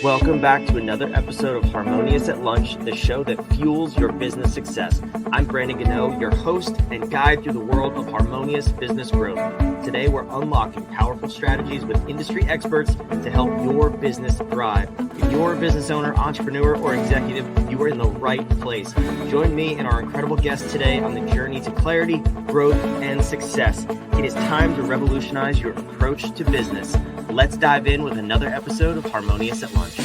Welcome back to another episode of Harmonious at Lunch, the show that fuels your business success. I'm Brandon Gano, your host and guide through the world of harmonious business growth. Today, we're unlocking powerful strategies with industry experts to help your business thrive. If you're a business owner, entrepreneur, or executive, you are in the right place. Join me and our incredible guest today on the journey to clarity, growth, and success. It is time to revolutionize your approach to business. Let's dive in with another episode of Harmonious at Lunch.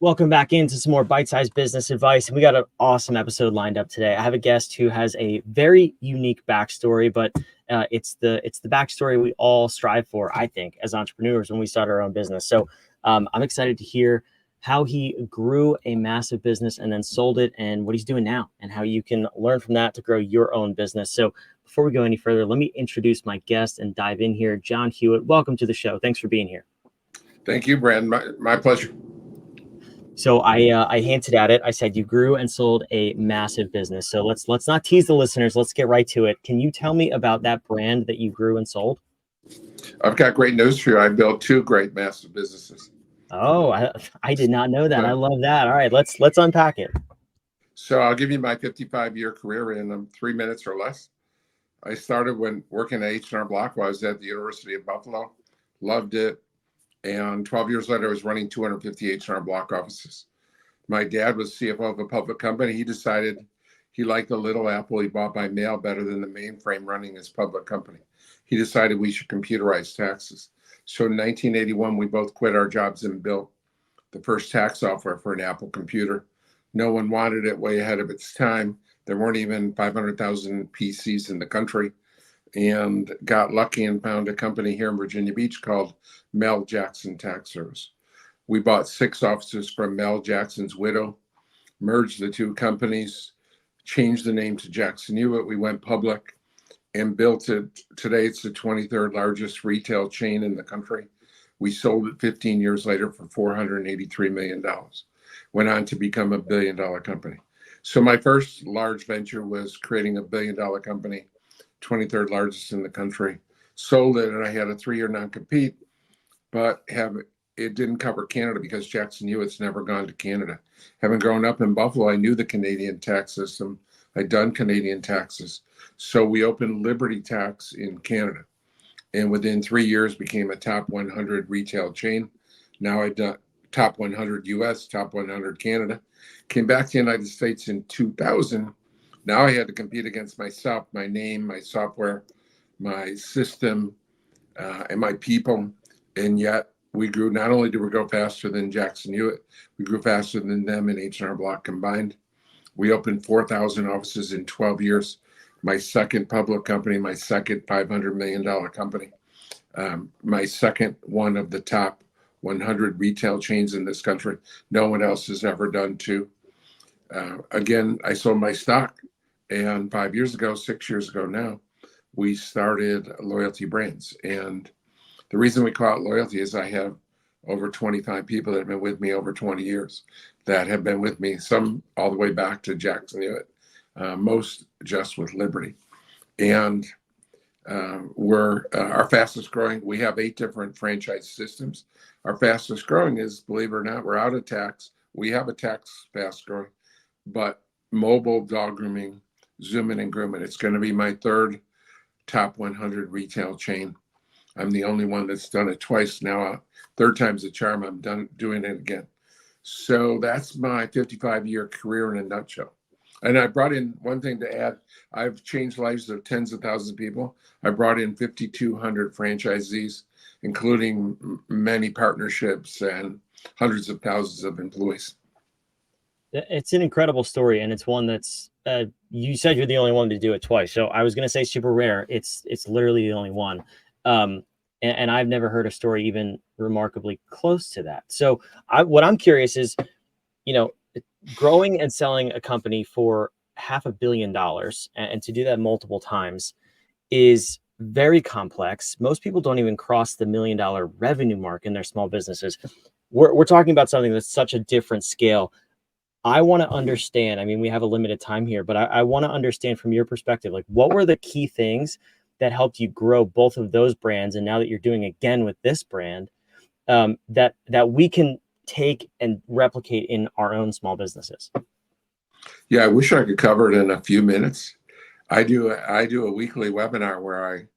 Welcome back into some more bite-sized business advice. And we got an awesome episode lined up today. I have a guest who has a very unique backstory, but it's the backstory we all strive for, I think, as entrepreneurs when we start our own business. So I'm excited to hear how he grew a massive business and then sold it, and what he's doing now, and how you can learn from that to grow your own business. So before we go any further, let me introduce my guest and dive in here. John Hewitt, welcome to the show. Thanks for being here. Thank you, Brandon. My pleasure. So I hinted at it. I said you grew and sold a massive business. So let's not tease the listeners. Let's get right to it. Can you tell me about that brand that you grew and sold? I've got great news for you. I built two great massive businesses. Oh, I did not know that. I love that. All right, let's unpack it. So I'll give you my 55-year career in 3 minutes or less. I started when working at H&R Block while I was at the University of Buffalo. Loved it. And 12 years later, I was running 250 H&R Block offices. My dad was CFO of a public company. He decided he liked the little apple he bought by mail better than the mainframe running his public company. He decided we should computerize taxes. So in 1981, we both quit our jobs and built the first tax software for an Apple computer. No one wanted it, way ahead of its time. There weren't even 500,000 PCs in the country, and got lucky and found a company here in Virginia Beach called Mel Jackson Tax Service. We bought 6 offices from Mel Jackson's widow, merged the two companies, changed the name to Jackson Hewitt. We went public and built it. Today, it's the 23rd largest retail chain in the country. We sold it 15 years later for $483 million. Went on to become a billion-dollar company. So my first large venture was creating a billion-dollar company, 23rd largest in the country. Sold it, and I had a 3-year non-compete, but it didn't cover Canada because Jackson Hewitt's never gone to Canada. Having grown up in Buffalo, I knew the Canadian tax system. I'd done Canadian taxes. So we opened Liberty Tax in Canada, and within 3 years became a top 100 retail chain. Now I've done top 100 US, top 100 Canada. Came back to the United States in 2000. Now I had to compete against myself, my name, my software, my system, and my people. And yet we grew. Not only did we grow faster than Jackson Hewitt, we grew faster than them and H&R Block combined. We opened 4,000 offices in 12 years. My second public company, my second $500 million company, my second one of the top 100 retail chains in this country. No one else has ever done two. Again, I sold my stock, and 5 years ago, 6 years ago now, we started Loyalty Brands. And the reason we call it Loyalty is I have over 25 people that have been with me over 20 years that have been with me, some all the way back to Jackson Hewitt, most just with Liberty. And we're our fastest growing. We have 8 different franchise systems. Our fastest growing is, believe it or not, we're out of tax. We have a tax fast growing, but mobile dog grooming, Zoomin' and Grooming. It's going to be my third top 100 retail chain. I'm the only one that's done it twice now. Third time's a charm. I'm done doing it again. So that's my 55-year career in a nutshell. And I brought in one thing to add. I've changed lives of tens of thousands of people. I brought in 5,200 franchisees, including many partnerships and hundreds of thousands of employees. It's an incredible story, and it's one that's you said you're the only one to do it twice. So I was going to say super rare. It's literally the only one. And I've never heard a story even remarkably close to that. So what I'm curious is, growing and selling a company for $500 million and to do that multiple times is very complex. Most people don't even cross the $1 million revenue mark in their small businesses. We're talking about something that's such a different scale. I want to understand, I mean, we have a limited time here, but I want to understand from your perspective, like, what were the key things that helped you grow both of those brands, and now that you're doing again with this brand, that we can take and replicate in our own small businesses? Yeah, I wish I could cover it in a few minutes. I do a weekly webinar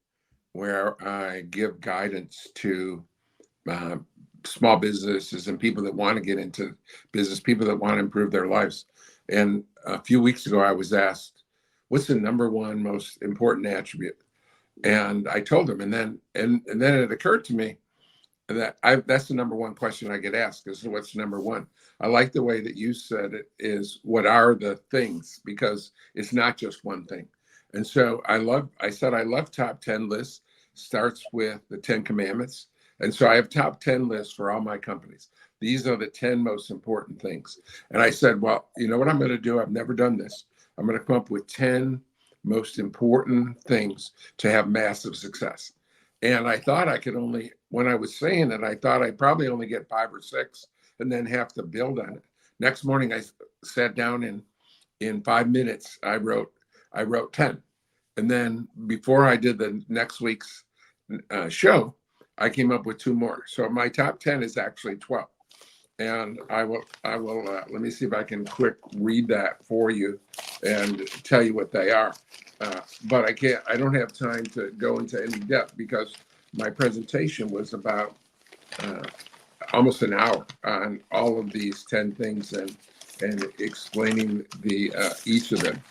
where I give guidance to uh, small businesses and people that want to get into business, people that want to improve their lives. And a few weeks ago, I was asked, "What's the number one most important attribute?" And I told them, and then it occurred to me that's the number one question I get asked is what's number one. I like the way that you said it is what are the things, because it's not just one thing. And so I said I love top 10 lists, starts with the 10 commandments. And so I have top 10 lists for all my companies. These are the 10 most important things. And I said, well, you know what I'm going to do? I've never done this. I'm going to come up with 10 most important things to have massive success. And I thought I could only, when I was saying it, I thought I'd probably only get 5 or 6 and then have to build on it. Next morning, I sat down and in 5 minutes, I wrote 10. And then before I did the next week's show, I came up with 2 more. So my top 10 is actually 12. And I will let me see if I can quick read that for you and tell you what they are. But I don't have time to go into any depth because my presentation was about almost an hour on all of these 10 things and explaining the each of them.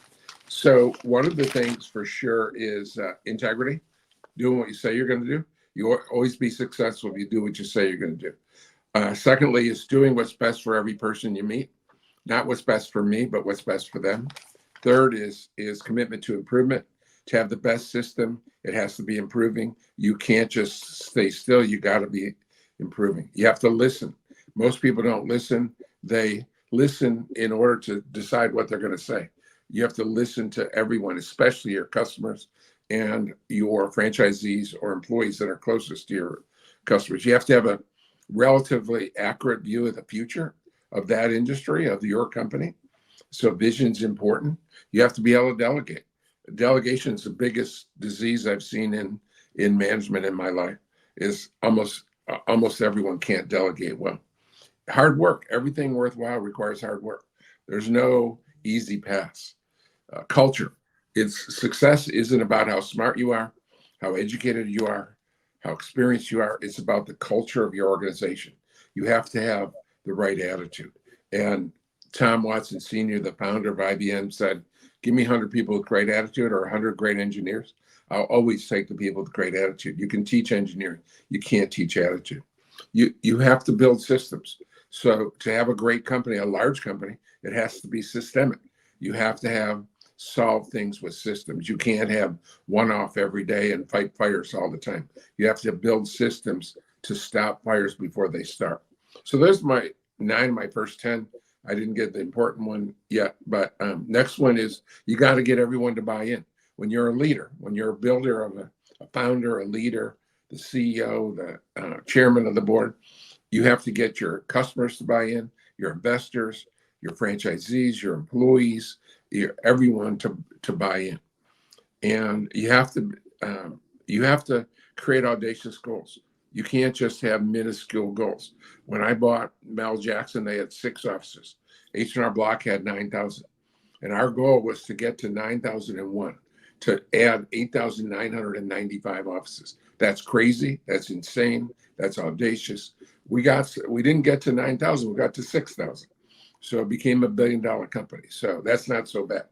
So one of the things for sure is integrity, doing what you say you're going to do. You'll always be successful if you do what you say you're going to do. Secondly, is doing what's best for every person you meet, not what's best for me, but what's best for them. Third is commitment to improvement. To have the best system, it has to be improving. You can't just stay still. You got to be improving. You have to listen. Most people don't listen. They listen in order to decide what they're going to say. You have to listen to everyone, especially your customers and your franchisees or employees that are closest to your customers. You have to have a relatively accurate view of the future of that industry, of your company. So vision's important. You have to be able to delegate. Delegation is the biggest disease I've seen in management in my life. Is almost everyone can't delegate well. Hard work. Everything worthwhile requires hard work. There's no easy paths. Culture. It's success isn't about how smart you are, how educated you are, how experienced you are. It's about the culture of your organization. You have to have the right attitude. And Tom Watson Sr., the founder of IBM, said, give me 100 people with great attitude or 100 great engineers. I'll always take the people with great attitude. You can teach engineering. You can't teach attitude. You have to build systems. So to have a great company, a large company, it has to be systemic. You have to have solve things with systems. You can't have one-off every day and fight fires all the time. You have to build systems to stop fires before they start. So there's my 9, my first 10. I didn't get the important one yet, but next one is you got to get everyone to buy in. When you're a leader, when you're a builder of a founder, a leader, the CEO, the chairman of the board, you have to get your customers to buy in, your investors, your franchisees, your employees, everyone to buy in. And you have to create audacious goals. You can't just have minuscule goals. When I bought Mel Jackson, they had 6 offices. H&R Block had 9,000. And our goal was to get to 9,001, to add 8,995 offices. That's crazy. That's insane. That's audacious. We didn't get to 9,000. We got to 6,000. So it became $1 billion company. So that's not so bad.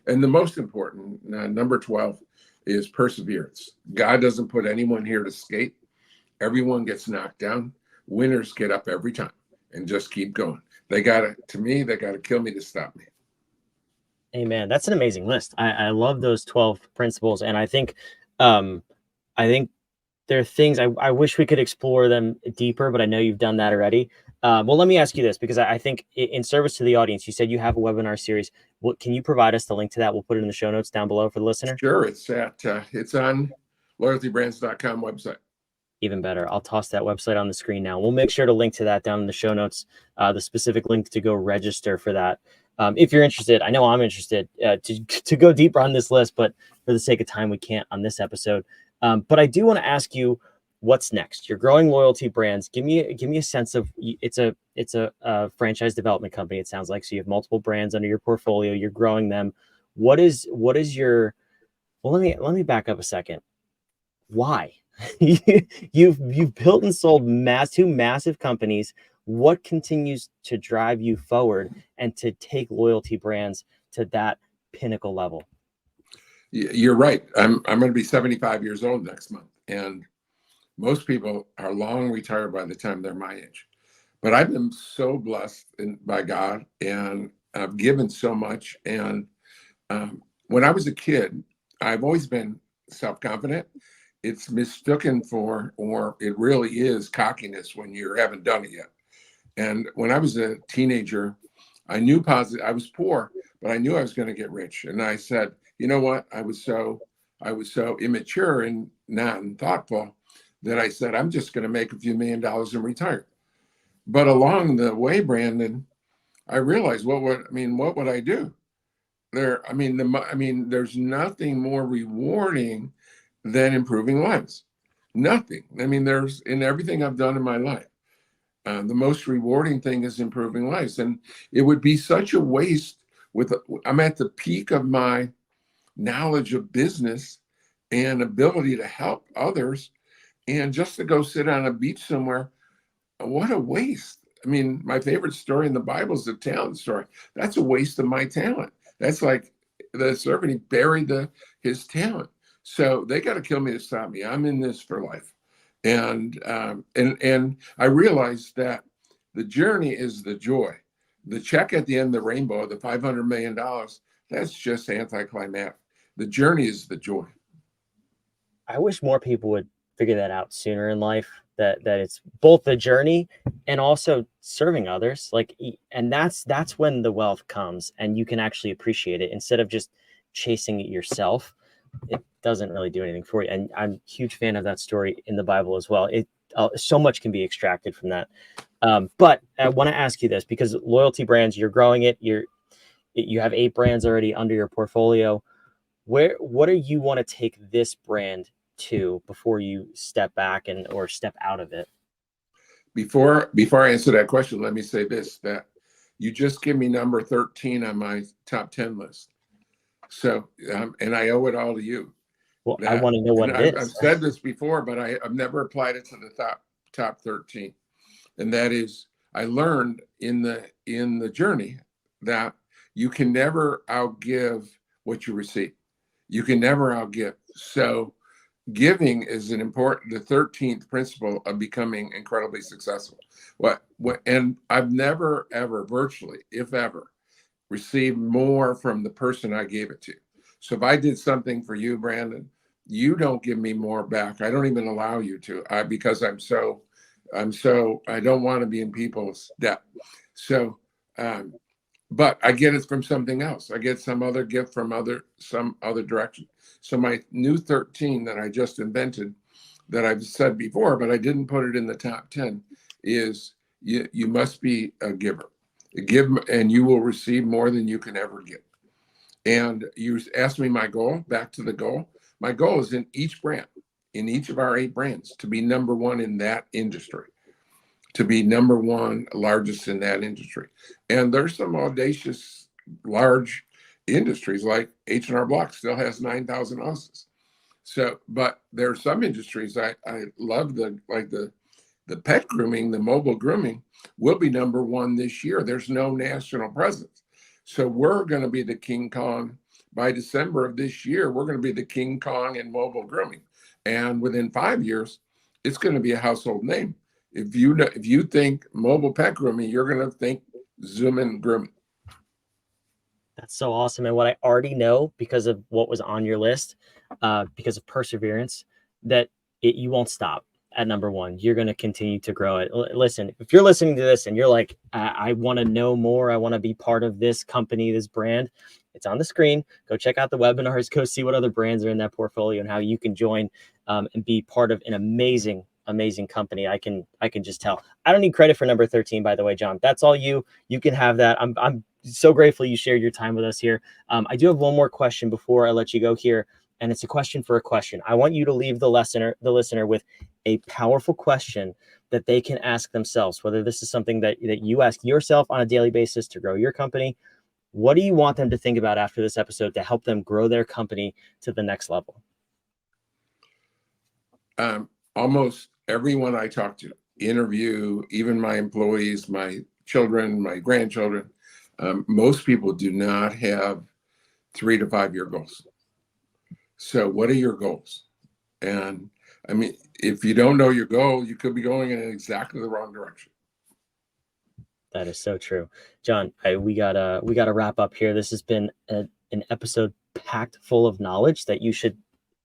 And the most important, number 12, is perseverance. God doesn't put anyone here to skate. Everyone gets knocked down. Winners get up every time and just keep going. They got to kill me to stop me. Amen. That's an amazing list. I love those 12 principles. And I think there are things I wish we could explore them deeper, but I know you've done that already. Well, let me ask you this, because I think in service to the audience, you said you have a webinar series. What can you provide us the link to that? We'll put it in the show notes down below for the listener. Sure. It's on loyaltybrands.com website. Even better. I'll toss that website on the screen now. We'll make sure to link to that down in the show notes, the specific link to go register for that. If you're interested, I know I'm interested to go deeper on this list, but for the sake of time, we can't on this episode. But I do want to ask you, what's next? You're growing loyalty brands. Give me a sense of, it's a franchise development company. It sounds like, so you have multiple brands under your portfolio. You're growing them. What is your, well, let me back up a second. Why? You've built and sold two massive companies. What continues to drive you forward and to take loyalty brands to that pinnacle level? You're right. I'm going to be 75 years old next month, and most people are long retired by the time they're my age. But I've been so blessed by God, and I've given so much. And when I was a kid, I've always been self-confident. It's mistaken for, or it really is cockiness when you haven't done it yet. And when I was a teenager, I knew positive. I was poor, but I knew I was going to get rich. And I said, you know what? I was so immature and not thoughtful that I said, I'm just going to make a few $1,000,000 and retire. But along the way, Brandon, I realized what would I do? There's nothing more rewarding than improving lives. Nothing. There's in everything I've done in my life. The most rewarding thing is improving lives, and it would be such a waste. I'm at the peak of my knowledge of business and ability to help others, and just to go sit on a beach somewhere, what a waste. My favorite story in the Bible is the talent story. That's a waste of my talent. That's like the servant, he buried his talent. So they got to kill me to stop me. I'm in this for life. And I realized that the journey is the joy. The check at the end of the rainbow, the $500 million, that's just anticlimactic. The journey is the joy. I wish more people would figure that out sooner in life, that it's both the journey and also serving others. And that's when the wealth comes and you can actually appreciate it instead of just chasing it yourself. It doesn't really do anything for you. And I'm a huge fan of that story in the Bible as well. So much can be extracted from that. But I want to ask you this, because loyalty brands, you're growing it. You have 8 brands already under your portfolio. What do you want to take this brand to before you step back or step out of it? Before I answer that question, let me say this, that you just give me number 13 on my top 10 list. So, and I owe it all to you. Well, I want to know what it is. I've said this before, but I've never applied it to the top 13. And that is, I learned in the journey that you can never outgive what you receive. You can never outgive. So giving is the 13th principle of becoming incredibly successful. And I've never, ever, virtually, if ever, received more from the person I gave it to. So if I did something for you, Brandon, you don't give me more back. I don't even allow you to, because I don't want to be in people's debt. So, but I get it from something else. I get some other gift from some other direction. So my new 13 that I just invented, that I've said before, but I didn't put it in the top 10, is you must be a giver. Give, and you will receive more than you can ever give. And you asked me my goal, back to the goal. My goal is in each brand, in each of our 8 brands, to be number 1 in that industry, to be number 1 largest in that industry. And there's some audacious, large industries, like H&R Block still has 9,000 houses. So, but there are some industries I love, the pet grooming, the mobile grooming will be number 1 this year. There's no national presence. So we're going to be the King Kong by December of this year. We're going to be the King Kong in mobile grooming. And within 5 years, it's going to be a household name. If you think mobile pet grooming, you're going to think Zoom in grooming. That's so awesome. And what I already know, because of what was on your list, because of perseverance, that you won't stop at number 1. You're going to continue to grow it. Listen, if you're listening to this and you're like, I want to know more, I want to be part of this company, this brand, it's on the screen. Go check out the webinars, go see what other brands are in that portfolio and how you can join and be part of an amazing company. I can just tell. I don't need credit for number 13, by the way, John. That's all you. You can have that. I'm so grateful you shared your time with us here. I do have one more question before I let you go here, and it's a question for a question. I want you to leave the listener with a powerful question that they can ask themselves, whether this is something that you ask yourself on a daily basis to grow your company. What do you want them to think about after this episode to help them grow their company to the next level? Almost everyone I talk to, interview, even my employees, my children, my grandchildren, most people do not have 3 to 5 year goals. So what are your goals? And I mean, if you don't know your goal, you could be going in exactly the wrong direction. That is so true, John. We gotta wrap up here. This has been an episode packed full of knowledge that you should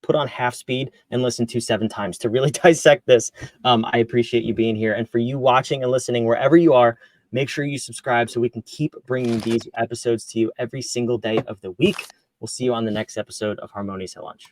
put on half speed and listen to 7 times to really dissect this. I appreciate you being here, and for you watching and listening wherever you are, make sure you subscribe so we can keep bringing these episodes to you every single day of the week. We'll see you on the next episode of Harmonious at Lunch.